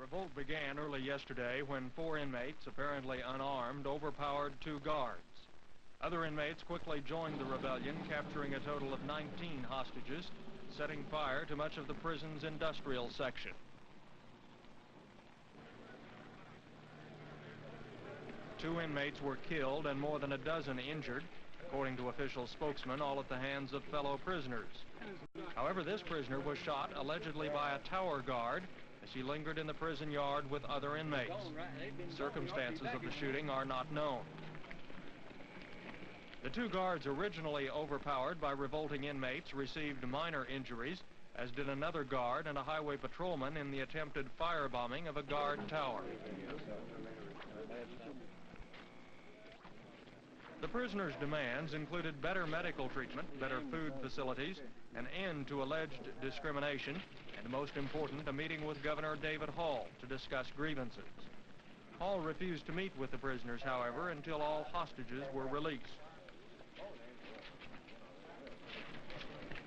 revolt began early yesterday when 4 inmates, apparently unarmed, overpowered 2 guards. Other inmates quickly joined the rebellion, capturing a total of 19 hostages, setting fire to much of the prison's industrial section. Two inmates were killed and more than a dozen injured, according to official spokesmen, all at the hands of fellow prisoners. However, this prisoner was shot allegedly by a tower guard as he lingered in the prison yard with other inmates. Circumstances of the shooting are not known. The 2 guards originally overpowered by revolting inmates received minor injuries, as did another guard and a highway patrolman in the attempted firebombing of a guard tower. The prisoners' demands included better medical treatment, better food facilities, an end to alleged discrimination, and most important, a meeting with Governor David Hall to discuss grievances. Hall refused to meet with the prisoners, however, until all hostages were released.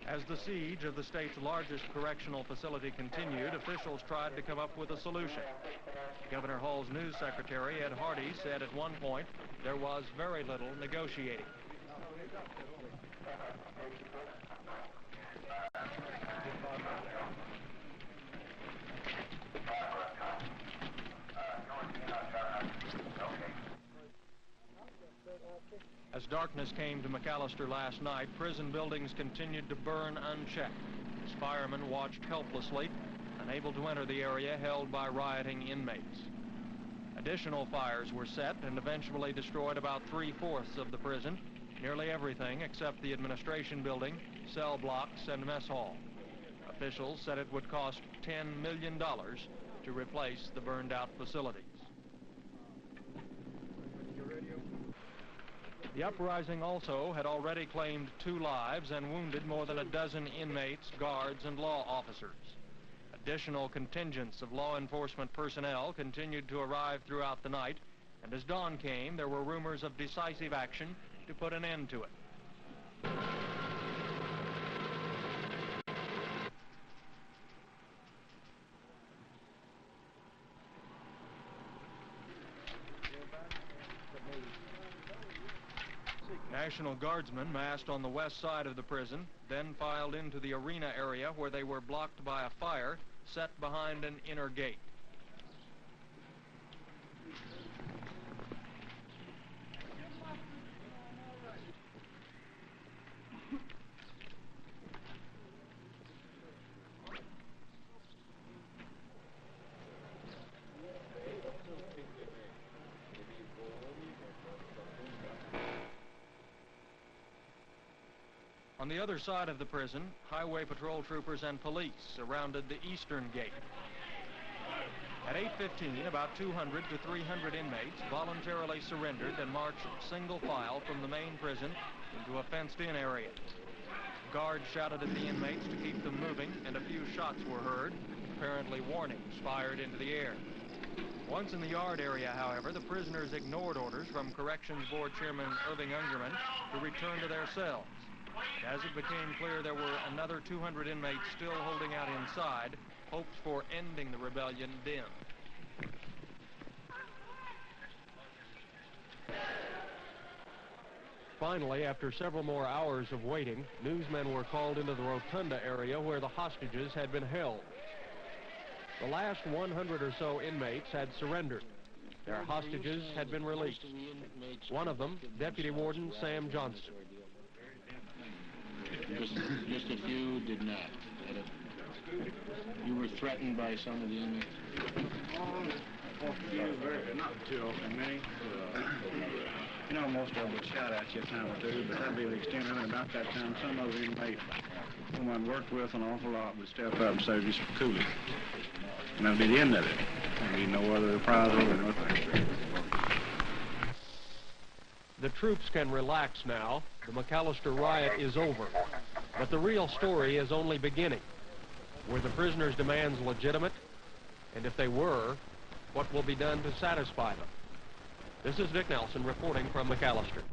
As the siege of the state's largest correctional facility continued, officials tried to come up with a solution. Governor Hall's news secretary, Ed Hardy, said at one point there was very little negotiating. As darkness came to McAlester last night, prison buildings continued to burn unchecked as firemen watched helplessly, unable to enter the area held by rioting inmates. Additional fires were set and eventually destroyed about 3/4 of the prison, nearly everything except the administration building, cell blocks, and mess hall. Officials said it would cost $10 million to replace the burned-out facilities. The uprising also had already claimed 2 lives and wounded more than a dozen inmates, guards, and law officers. Additional contingents of law enforcement personnel continued to arrive throughout the night, and as dawn came, there were rumors of decisive action to put an end to it. National Guardsmen massed on the west side of the prison, then filed into the arena area where they were blocked by a fire set behind an inner gate. On the other side of the prison, highway patrol troopers and police surrounded the eastern gate. At 8:15, about 200 to 300 inmates voluntarily surrendered and marched single file from the main prison into a fenced-in area. Guards shouted at the inmates to keep them moving, and a few shots were heard, apparently warnings fired into the air. Once in the yard area, however, the prisoners ignored orders from Corrections Board Chairman Irving Ungerman to return to their cells. As it became clear there were another 200 inmates still holding out inside, hopes for ending the rebellion dimmed. Finally, after several more hours of waiting, newsmen were called into the rotunda area where the hostages had been held. The last 100 or so inmates had surrendered. Their hostages had been released. One of them, Deputy Warden Sam Johnston. Just a few did not. You were threatened by some of the inmates? A few, not too often, many. You know, most of them would shout at you a time or two, but that'd be the extent of it. About that time, some of the inmates whom I'd worked with an awful lot would step up and say, just cool it. And that'd be the end of it. There'd be no other reprisal or nothing. The troops can relax now. The McAlester riot is over. But the real story is only beginning. Were the prisoners' demands legitimate? And if they were, what will be done to satisfy them? This is Dick Nelson reporting from McAlester.